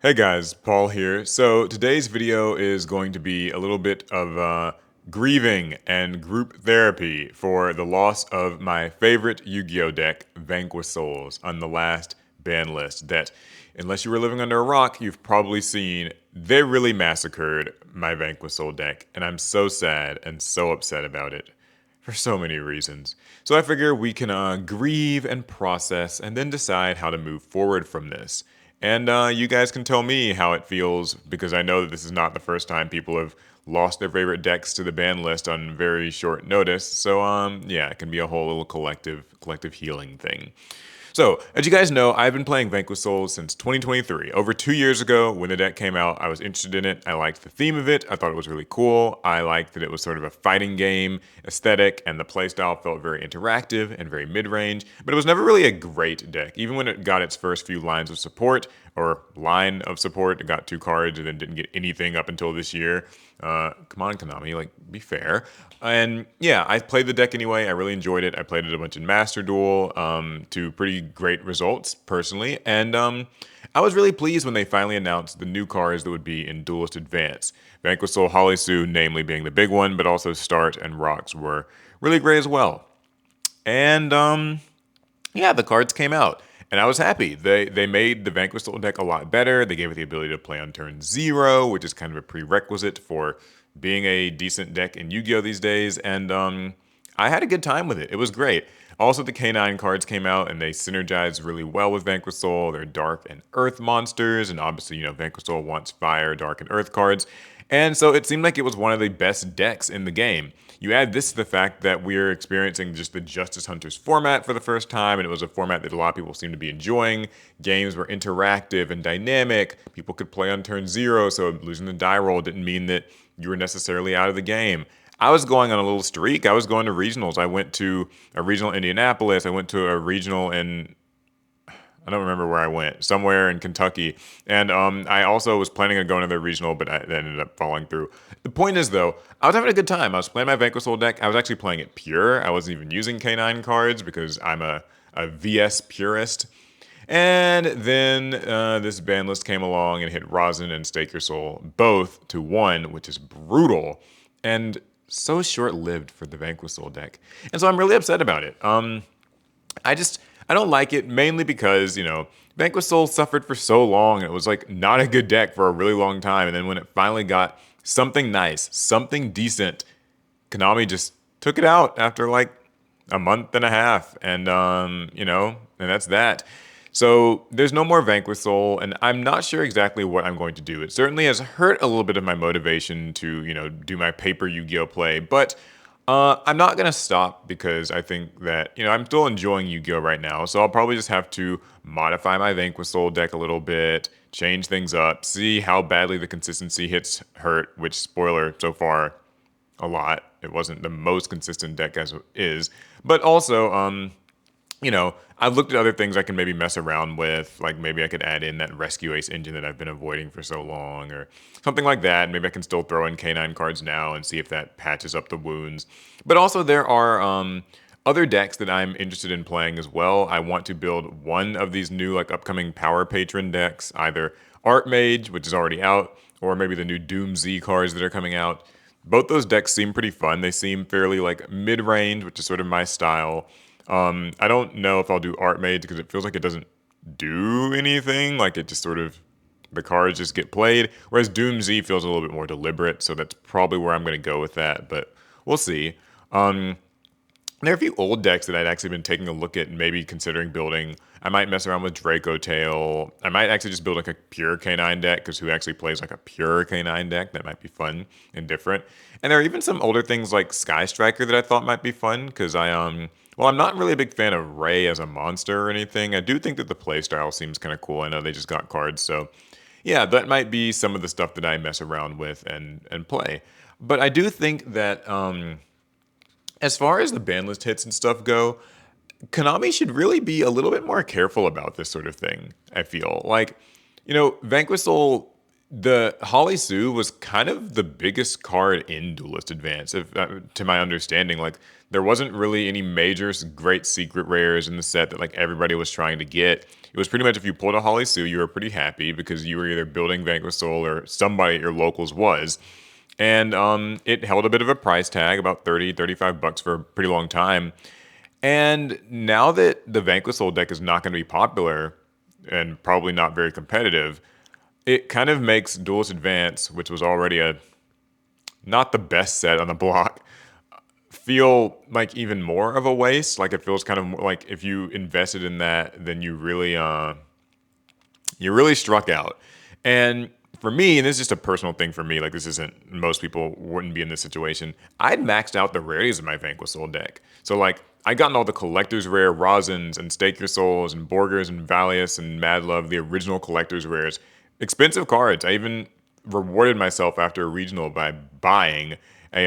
Hey guys, Paul here. So today's video is going to be a little bit of grieving and group therapy for the loss of my favorite Yu-Gi-Oh deck, Vanquish Souls, on the last ban list that, unless you were living under a rock, you've probably seen. They really massacred my Vanquish Soul deck, and I'm so sad and so upset about it for so many reasons. So I figure we can grieve and process and then decide how to move forward from this. And you guys can tell me how it feels because I know that this is not the first time people have lost their favorite decks to the ban list on very short notice. So yeah, it can be a whole little collective healing thing. So, as you guys know, I've been playing Vanquish Souls since 2023. Over 2 years ago, when the deck came out, I was interested in it. I liked the theme of it. I thought it was really cool. I liked that it was sort of a fighting game aesthetic, and the playstyle felt very interactive and very mid-range. But it was never really a great deck. Even when it got its first few lines of support, or line of support, it got 2 cards and then didn't get anything up until this year. Come on, Konami, like, be fair. And yeah, I played the deck anyway. I really enjoyed it. I played it a bunch in Master Duel to pretty great results, personally. And I was really pleased when they finally announced the new cards that would be in Duelist Advance. Vanquish Soul Holly Sue, namely being the big one, but also Start and Rocks were really great as well. And yeah, the cards came out, and I was happy. They made the Vanquish Soul deck a lot better. They gave it the ability to play on turn 0, which is kind of a prerequisite for being a decent deck in Yu-Gi-Oh these days. And I had a good time with it. It was great. Also, the K9 cards came out, and they synergized really well with Vanquish Soul. They're Dark and Earth monsters, and obviously, Vanquish Soul wants Fire, Dark, and Earth cards. And so it seemed like it was one of the best decks in the game. You add this to the fact that we're experiencing just the Justice Hunters format for the first time, and it was a format that a lot of people seem to be enjoying. Games were interactive and dynamic. People could play on turn 0, so losing the die roll didn't mean that you were necessarily out of the game. I was going on a little streak. I was going to regionals. I went to a regional in Indianapolis. I went to a regional in, I don't remember where I went, somewhere in Kentucky. And I also was planning on going to the regional, but that ended up falling through. The point is, though, I was having a good time. I was playing my Vanquish Soul deck. I was actually playing it pure. I wasn't even using K9 cards because I'm a VS purist. And then this ban list came along and hit Rosin and Stake Your Soul, both to 1, which is brutal. And so short-lived for the Vanquish Soul deck. And so I'm really upset about it. I don't like it mainly because, Vanquish Soul suffered for so long and it was like not a good deck for a really long time. And then when it finally got something nice, something decent, Konami just took it out after like a month and a half. And, and that's that. So there's no more Vanquish Soul, and I'm not sure exactly what I'm going to do. It certainly has hurt a little bit of my motivation to, do my paper Yu-Gi-Oh play, but I'm not going to stop because I think that, I'm still enjoying Yu-Gi-Oh right now. So I'll probably just have to modify my Vanquish Soul deck a little bit, change things up, see how badly the consistency hits hurt, which, spoiler, so far, a lot. It wasn't the most consistent deck as is. But also, I've looked at other things I can maybe mess around with, like maybe I could add in that Rescue Ace engine that I've been avoiding for so long, or something like that. Maybe I can still throw in K9 cards now and see if that patches up the wounds. But also there are other decks that I'm interested in playing as well. I want to build one of these new like upcoming Power Patron decks, either Art Mage, which is already out, or maybe the new Doom Z cards that are coming out. Both those decks seem pretty fun. They seem fairly like mid-range, which is sort of my style. I don't know if I'll do Art Mage because it feels like it doesn't do anything. Like it just sort of, the cards just get played. Whereas Doom Z feels a little bit more deliberate, so that's probably where I'm going to go with that. But we'll see. There are a few old decks that I'd actually been taking a look at and maybe considering building. I might mess around with Draco Tail. I might actually just build like a pure K9 deck because who actually plays like a pure K9 deck? That might be fun and different. And there are even some older things like Sky Striker that I thought might be fun because well, I'm not really a big fan of Ray as a monster or anything. I do think that the playstyle seems kind of cool. I know they just got cards, so yeah, that might be some of the stuff that I mess around with and play. But I do think that as far as the ban list hits and stuff go, Konami should really be a little bit more careful about this sort of thing, I feel. Like, Vanquish Soul, the Holly Sue was kind of the biggest card in Duelist Advance, if, to my understanding. Like, there wasn't really any major great secret rares in the set that, like, everybody was trying to get. It It was pretty much if you pulled a Holly Sue, you were pretty happy because you were either building Vanquish Soul or somebody at your locals was. And it held a bit of a price tag, about 30, 35 bucks for a pretty long time. And now that the Vanquish Soul deck is not going to be popular and probably not very competitive, it kind of makes Duelist Advance, which was already a not the best set on the block, feel like even more of a waste. Like it feels kind of like if you invested in that, then you really struck out. And for me, and this is just a personal thing for me, like this isn't, most people wouldn't be in this situation. I'd maxed out the rarities of my Vanquish Soul deck. So like I gotten all the collector's rare Rosins and Stake Your Souls and Borgers and Valius and Mad Love, the original collector's rares. Expensive cards. I even rewarded myself after a regional by buying a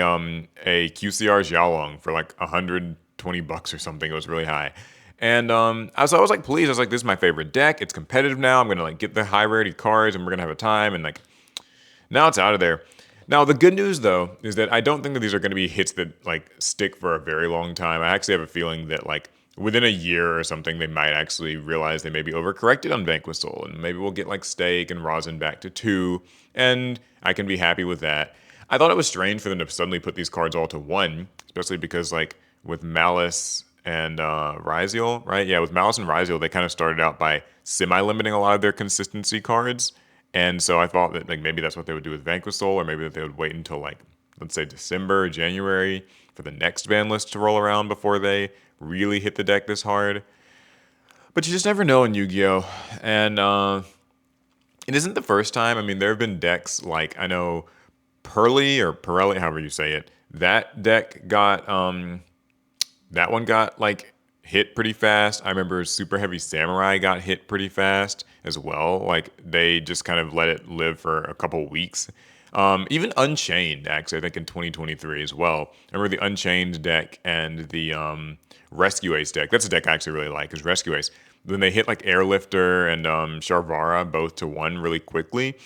QCR Xiaolong for like 120 bucks or something. It was really high. And I was like, please, I was like, this is my favorite deck. It's competitive now. I'm gonna like get the high rarity cards, and we're gonna have a time. And like, now it's out of there. Now the good news though is that I don't think that these are gonna be hits that like stick for a very long time. I actually have a feeling that like within a year or something, they might actually realize they may be overcorrected on Vanquish Soul, and maybe we'll get like Stake and Rosin back to 2, and I can be happy with that. I thought it was strange for them to suddenly put these cards all to 1, especially because like with Malice and Ryziel, right? Yeah, with Malice and Ryziel, they kind of started out by semi-limiting a lot of their consistency cards. And so I thought that like maybe that's what they would do with Vanquish Soul, or maybe that they would wait until like, let's say December, January for the next ban list to roll around before they really hit the deck this hard. But you just never know in Yu-Gi-Oh! And it isn't the first time. I mean, there have been decks like, I know Pearly or Pirelli, however you say it, that deck got that one got like hit pretty fast. I remember Super Heavy Samurai got hit pretty fast as well. Like they just kind of let it live for a couple weeks. Even Unchained, actually, I think in 2023 as well. I remember the Unchained deck and the Rescue Ace deck. That's a deck I actually really like, is Rescue Ace. Then they hit like Airlifter and Sharvara both to 1 really quickly.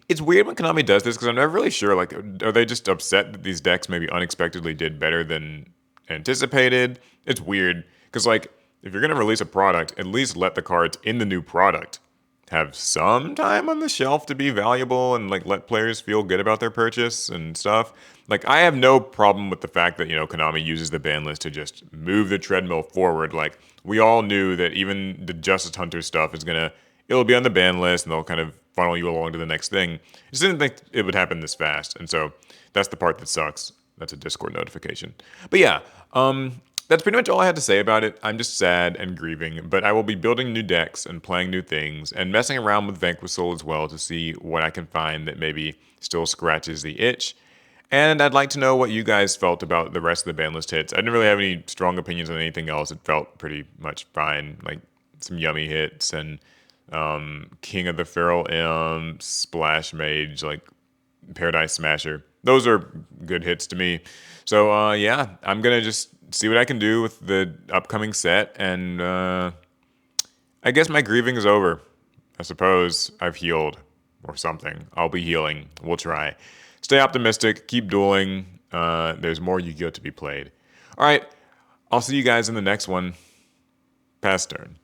It's weird when Konami does this because I'm never really sure. Like, are they just upset that these decks maybe unexpectedly did better than anticipated? It's weird because, like, if you're going to release a product, at least let the cards in the new product have some time on the shelf to be valuable and, like, let players feel good about their purchase and stuff. Like, I have no problem with the fact that, Konami uses the ban list to just move the treadmill forward. Like, we all knew that even the Justice Hunter stuff is going to, it'll be on the ban list and they'll kind of funnel you along to the next thing. I just didn't think it would happen this fast. And so that's the part that sucks. That's a Discord notification. But yeah, that's pretty much all I had to say about it. I'm just sad and grieving, but I will be building new decks and playing new things and messing around with Vanquish Soul as well to see what I can find that maybe still scratches the itch. And I'd like to know what you guys felt about the rest of the ban list hits. I didn't really have any strong opinions on anything else. It felt pretty much fine, like some yummy hits and King of the Feral Imps, Splash Mage, like Paradise Smasher. Those are good hits to me. So yeah, I'm gonna just see what I can do with the upcoming set, and I guess my grieving is over. I suppose I've healed or something. I'll be healing. We'll try. Stay optimistic. Keep dueling. There's more Yu-Gi-Oh to be played. All right. I'll see you guys in the next one. Pass turn.